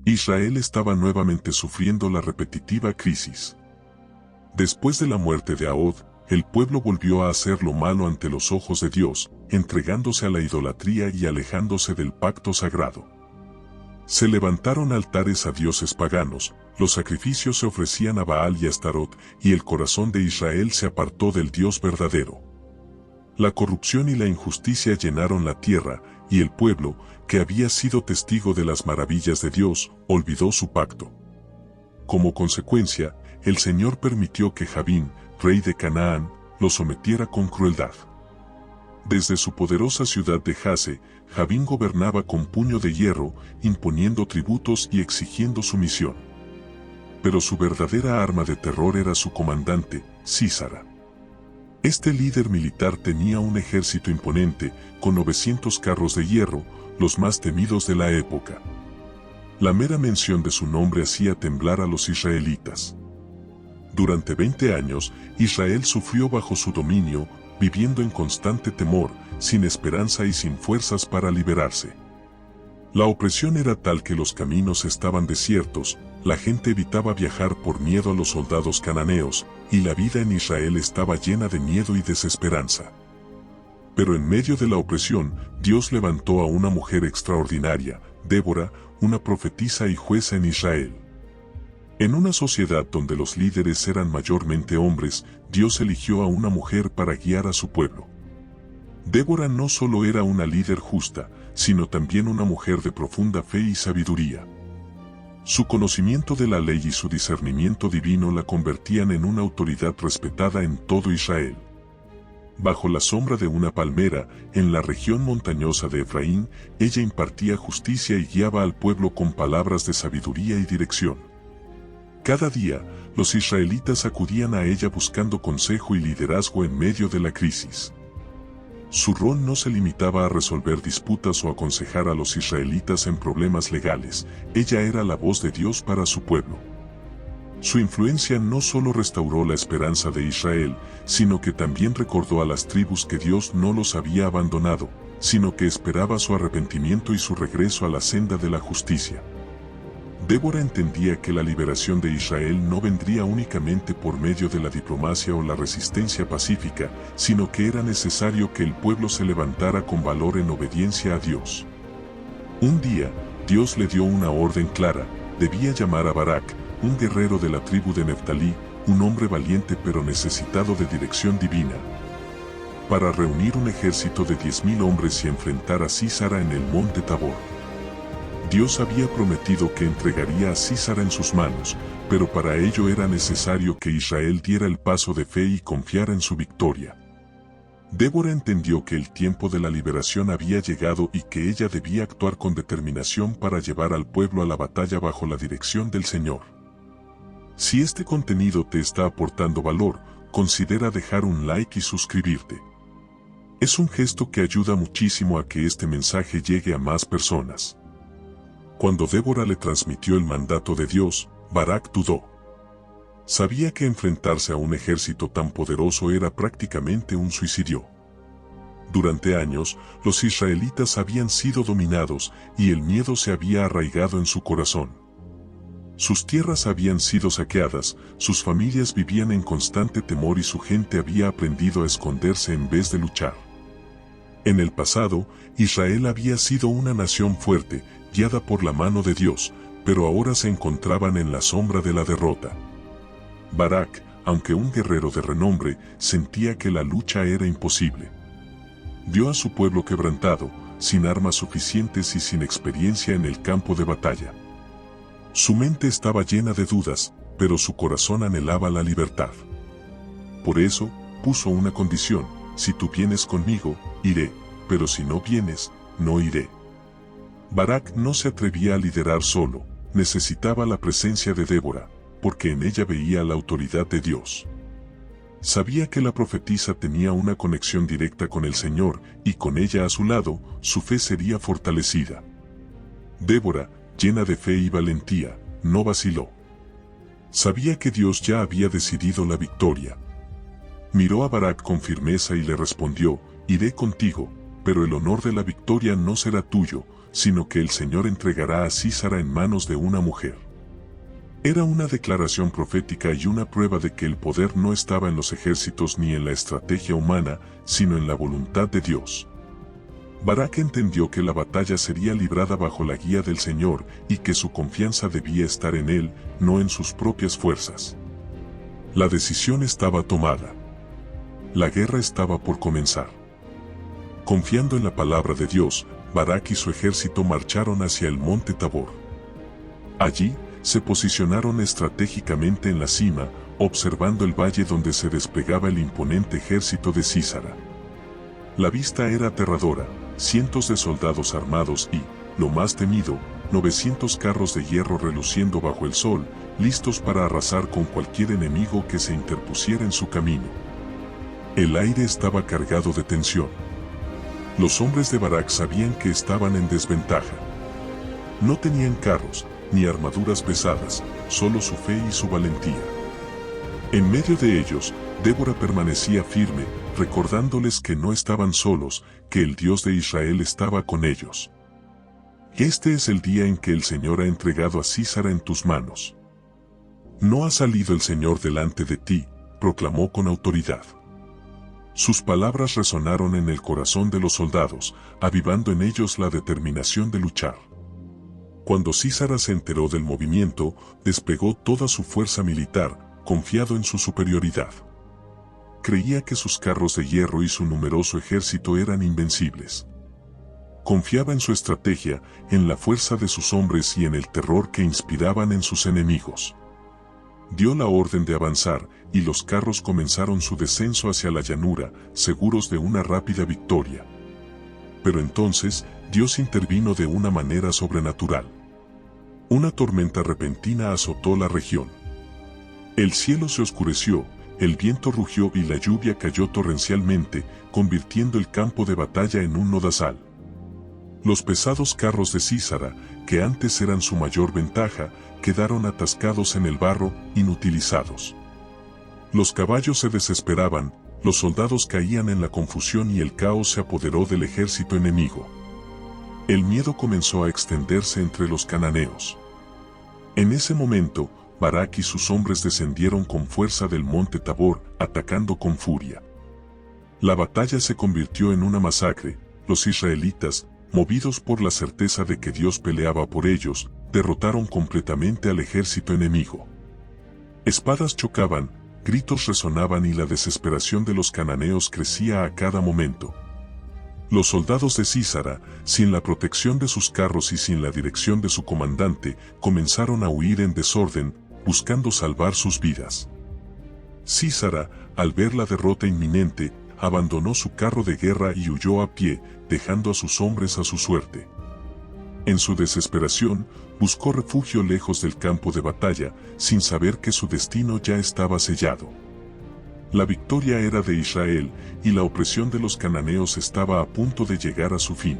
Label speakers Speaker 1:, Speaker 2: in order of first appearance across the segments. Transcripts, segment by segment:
Speaker 1: Israel estaba nuevamente sufriendo la repetitiva crisis. Después de la muerte de Ahod, el pueblo volvió a hacer lo malo ante los ojos de Dios, entregándose a la idolatría y alejándose del pacto sagrado. Se levantaron altares a dioses paganos, los sacrificios se ofrecían a Baal y a Astarot, y el corazón de Israel se apartó del Dios verdadero. La corrupción y la injusticia llenaron la tierra, y el pueblo, que había sido testigo de las maravillas de Dios, olvidó su pacto. Como consecuencia, el Señor permitió que Jabín, rey de Canaán, lo sometiera con crueldad. Desde su poderosa ciudad de Jase, Jabín gobernaba con puño de hierro, imponiendo tributos y exigiendo sumisión. Pero su verdadera arma de terror era su comandante, Sísara. Este líder militar tenía un ejército imponente, con 900 carros de hierro, los más temidos de la época. La mera mención de su nombre hacía temblar a los israelitas. Durante 20 años, Israel sufrió bajo su dominio, viviendo en constante temor, sin esperanza y sin fuerzas para liberarse. La opresión era tal que los caminos estaban desiertos, la gente evitaba viajar por miedo a los soldados cananeos, y la vida en Israel estaba llena de miedo y desesperanza. Pero en medio de la opresión, Dios levantó a una mujer extraordinaria, Débora, una profetisa y jueza en Israel. En una sociedad donde los líderes eran mayormente hombres, Dios eligió a una mujer para guiar a su pueblo. Débora no solo era una líder justa, sino también una mujer de profunda fe y sabiduría. Su conocimiento de la ley y su discernimiento divino la convertían en una autoridad respetada en todo Israel. Bajo la sombra de una palmera, en la región montañosa de Efraín, ella impartía justicia y guiaba al pueblo con palabras de sabiduría y dirección. Cada día, los israelitas acudían a ella buscando consejo y liderazgo en medio de la crisis. Su rol no se limitaba a resolver disputas o aconsejar a los israelitas en problemas legales, ella era la voz de Dios para su pueblo. Su influencia no solo restauró la esperanza de Israel, sino que también recordó a las tribus que Dios no los había abandonado, sino que esperaba su arrepentimiento y su regreso a la senda de la justicia. Débora entendía que la liberación de Israel no vendría únicamente por medio de la diplomacia o la resistencia pacífica, sino que era necesario que el pueblo se levantara con valor en obediencia a Dios. Un día, Dios le dio una orden clara: debía llamar a Barak, un guerrero de la tribu de Neftalí, un hombre valiente pero necesitado de dirección divina, para reunir un ejército de 10,000 hombres y enfrentar a Sísara en el monte Tabor. Dios había prometido que entregaría a Sísara en sus manos, pero para ello era necesario que Israel diera el paso de fe y confiara en su victoria. Débora entendió que el tiempo de la liberación había llegado y que ella debía actuar con determinación para llevar al pueblo a la batalla bajo la dirección del Señor. Si este contenido te está aportando valor, considera dejar un like y suscribirte. Es un gesto que ayuda muchísimo a que este mensaje llegue a más personas. Cuando Débora le transmitió el mandato de Dios, Barak dudó. Sabía que enfrentarse a un ejército tan poderoso era prácticamente un suicidio. Durante años, los israelitas habían sido dominados y el miedo se había arraigado en su corazón. Sus tierras habían sido saqueadas, sus familias vivían en constante temor y su gente había aprendido a esconderse en vez de luchar. En el pasado, Israel había sido una nación fuerte, guiada por la mano de Dios, pero ahora se encontraban en la sombra de la derrota. Barak, aunque un guerrero de renombre, sentía que la lucha era imposible. Vio a su pueblo quebrantado, sin armas suficientes y sin experiencia en el campo de batalla. Su mente estaba llena de dudas, pero su corazón anhelaba la libertad. Por eso, puso una condición: si tú vienes conmigo, iré, pero si no vienes, no iré. Barak no se atrevía a liderar solo, necesitaba la presencia de Débora, porque en ella veía la autoridad de Dios. Sabía que la profetisa tenía una conexión directa con el Señor, y con ella a su lado, su fe sería fortalecida. Débora, llena de fe y valentía, no vaciló. Sabía que Dios ya había decidido la victoria. Miró a Barak con firmeza y le respondió: iré contigo, pero el honor de la victoria no será tuyo, sino que el Señor entregará a Sísara en manos de una mujer. Era una declaración profética y una prueba de que el poder no estaba en los ejércitos ni en la estrategia humana, sino en la voluntad de Dios. Barak entendió que la batalla sería librada bajo la guía del Señor y que su confianza debía estar en Él, no en sus propias fuerzas. La decisión estaba tomada. La guerra estaba por comenzar. Confiando en la palabra de Dios, Barak y su ejército marcharon hacia el monte Tabor. Allí, se posicionaron estratégicamente en la cima, observando el valle donde se desplegaba el imponente ejército de Sísara. La vista era aterradora, cientos de soldados armados y, lo más temido, 900 carros de hierro reluciendo bajo el sol, listos para arrasar con cualquier enemigo que se interpusiera en su camino. El aire estaba cargado de tensión. Los hombres de Barak sabían que estaban en desventaja. No tenían carros, ni armaduras pesadas, solo su fe y su valentía. En medio de ellos, Débora permanecía firme, recordándoles que no estaban solos, que el Dios de Israel estaba con ellos. Este es el día en que el Señor ha entregado a Sísara en tus manos. No ha salido el Señor delante de ti, proclamó con autoridad. Sus palabras resonaron en el corazón de los soldados, avivando en ellos la determinación de luchar. Cuando Sísara se enteró del movimiento, desplegó toda su fuerza militar, confiado en su superioridad. Creía que sus carros de hierro y su numeroso ejército eran invencibles. Confiaba en su estrategia, en la fuerza de sus hombres y en el terror que inspiraban en sus enemigos. Dio la orden de avanzar, y los carros comenzaron su descenso hacia la llanura, seguros de una rápida victoria. Pero entonces, Dios intervino de una manera sobrenatural. Una tormenta repentina azotó la región. El cielo se oscureció, el viento rugió y la lluvia cayó torrencialmente, convirtiendo el campo de batalla en un lodazal. Los pesados carros de Sísara, que antes eran su mayor ventaja, quedaron atascados en el barro, inutilizados. Los caballos se desesperaban, los soldados caían en la confusión y el caos se apoderó del ejército enemigo. El miedo comenzó a extenderse entre los cananeos. En ese momento, Barak y sus hombres descendieron con fuerza del monte Tabor, atacando con furia. La batalla se convirtió en una masacre. Los israelitas, movidos por la certeza de que Dios peleaba por ellos, derrotaron completamente al ejército enemigo. Espadas chocaban, gritos resonaban y la desesperación de los cananeos crecía a cada momento. Los soldados de Sísara, sin la protección de sus carros y sin la dirección de su comandante, comenzaron a huir en desorden, buscando salvar sus vidas. Sísara, al ver la derrota inminente, abandonó su carro de guerra y huyó a pie, dejando a sus hombres a su suerte. En su desesperación, buscó refugio lejos del campo de batalla, sin saber que su destino ya estaba sellado. La victoria era de Israel, y la opresión de los cananeos estaba a punto de llegar a su fin.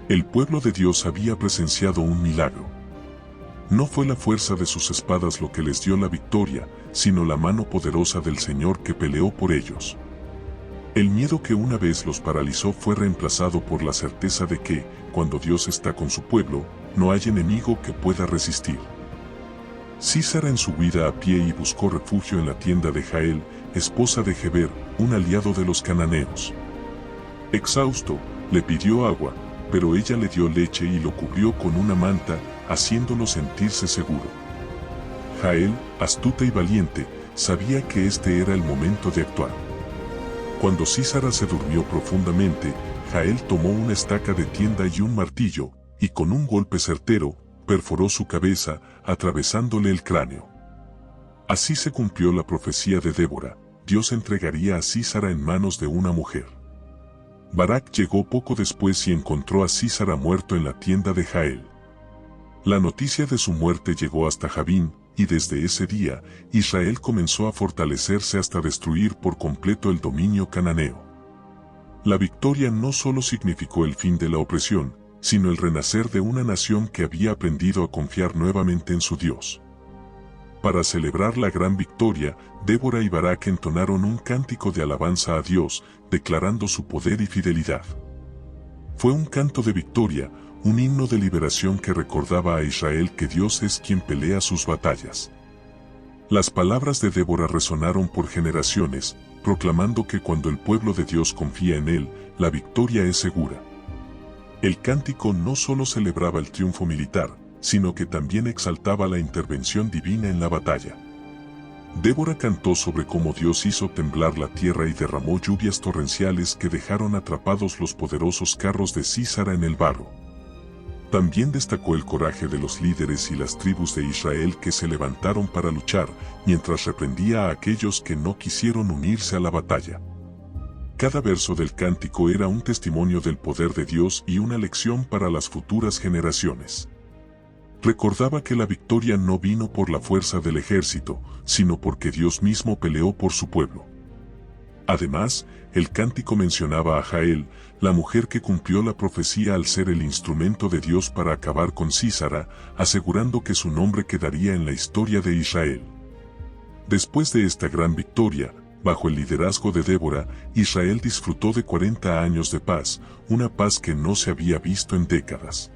Speaker 1: El pueblo de Dios había presenciado un milagro. No fue la fuerza de sus espadas lo que les dio la victoria, sino la mano poderosa del Señor que peleó por ellos. El miedo que una vez los paralizó fue reemplazado por la certeza de que, cuando Dios está con su pueblo, no hay enemigo que pueda resistir. Sísara en su huida a pie y buscó refugio en la tienda de Jael, esposa de Geber, un aliado de los cananeos. Exhausto, le pidió agua, pero ella le dio leche y lo cubrió con una manta, haciéndolo sentirse seguro. Jael, astuta y valiente, sabía que este era el momento de actuar. Cuando Sísara se durmió profundamente, Jael tomó una estaca de tienda y un martillo, y con un golpe certero, perforó su cabeza, atravesándole el cráneo. Así se cumplió la profecía de Débora: Dios entregaría a Sísara en manos de una mujer. Barak llegó poco después y encontró a Sísara muerto en la tienda de Jael. La noticia de su muerte llegó hasta Jabín, y desde ese día, Israel comenzó a fortalecerse hasta destruir por completo el dominio cananeo. La victoria no solo significó el fin de la opresión, sino el renacer de una nación que había aprendido a confiar nuevamente en su Dios. Para celebrar la gran victoria, Débora y Barak entonaron un cántico de alabanza a Dios, declarando su poder y fidelidad. Fue un canto de victoria, un himno de liberación que recordaba a Israel que Dios es quien pelea sus batallas. Las palabras de Débora resonaron por generaciones, proclamando que cuando el pueblo de Dios confía en él, la victoria es segura. El cántico no solo celebraba el triunfo militar, sino que también exaltaba la intervención divina en la batalla. Débora cantó sobre cómo Dios hizo temblar la tierra y derramó lluvias torrenciales que dejaron atrapados los poderosos carros de Sísara en el barro. También destacó el coraje de los líderes y las tribus de Israel que se levantaron para luchar, mientras reprendía a aquellos que no quisieron unirse a la batalla. Cada verso del cántico era un testimonio del poder de Dios y una lección para las futuras generaciones. Recordaba que la victoria no vino por la fuerza del ejército, sino porque Dios mismo peleó por su pueblo. Además, el cántico mencionaba a Jael, la mujer que cumplió la profecía al ser el instrumento de Dios para acabar con Sísara, asegurando que su nombre quedaría en la historia de Israel. Después de esta gran victoria, bajo el liderazgo de Débora, Israel disfrutó de 40 años de paz, una paz que no se había visto en décadas.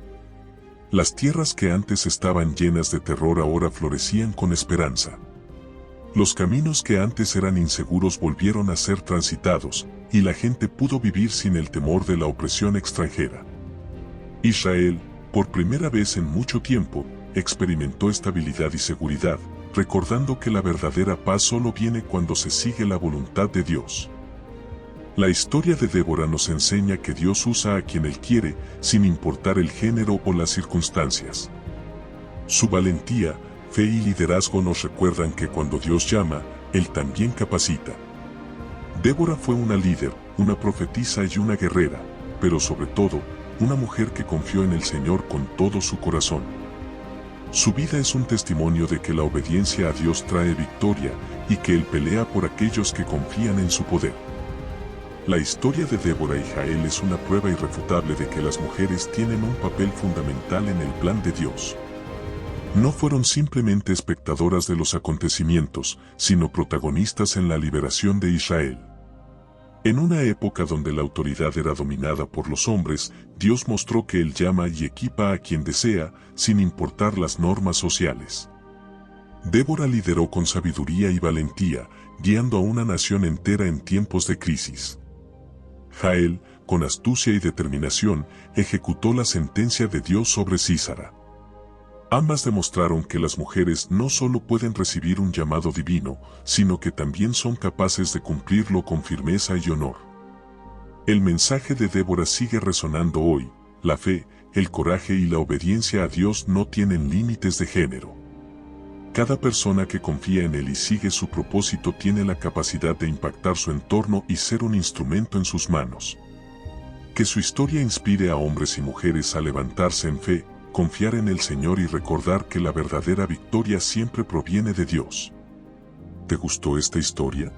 Speaker 1: Las tierras que antes estaban llenas de terror ahora florecían con esperanza. Los caminos que antes eran inseguros volvieron a ser transitados, y la gente pudo vivir sin el temor de la opresión extranjera. Israel, por primera vez en mucho tiempo, experimentó estabilidad y seguridad, recordando que la verdadera paz solo viene cuando se sigue la voluntad de Dios. La historia de Débora nos enseña que Dios usa a quien Él quiere, sin importar el género o las circunstancias. Su valentía, fe y liderazgo nos recuerdan que cuando Dios llama, Él también capacita. Débora fue una líder, una profetisa y una guerrera, pero sobre todo, una mujer que confió en el Señor con todo su corazón. Su vida es un testimonio de que la obediencia a Dios trae victoria y que Él pelea por aquellos que confían en su poder. La historia de Débora y Jael es una prueba irrefutable de que las mujeres tienen un papel fundamental en el plan de Dios. No fueron simplemente espectadoras de los acontecimientos, sino protagonistas en la liberación de Israel. En una época donde la autoridad era dominada por los hombres, Dios mostró que Él llama y equipa a quien desea, sin importar las normas sociales. Débora lideró con sabiduría y valentía, guiando a una nación entera en tiempos de crisis. Jael, con astucia y determinación, ejecutó la sentencia de Dios sobre Sísara. Ambas demostraron que las mujeres no solo pueden recibir un llamado divino, sino que también son capaces de cumplirlo con firmeza y honor. El mensaje de Débora sigue resonando hoy: la fe, el coraje y la obediencia a Dios no tienen límites de género. Cada persona que confía en Él y sigue su propósito tiene la capacidad de impactar su entorno y ser un instrumento en sus manos. Que su historia inspire a hombres y mujeres a levantarse en fe, confiar en el Señor y recordar que la verdadera victoria siempre proviene de Dios. ¿Te gustó esta historia?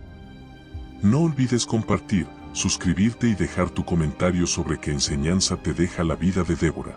Speaker 1: No olvides compartir, suscribirte y dejar tu comentario sobre qué enseñanza te deja la vida de Débora.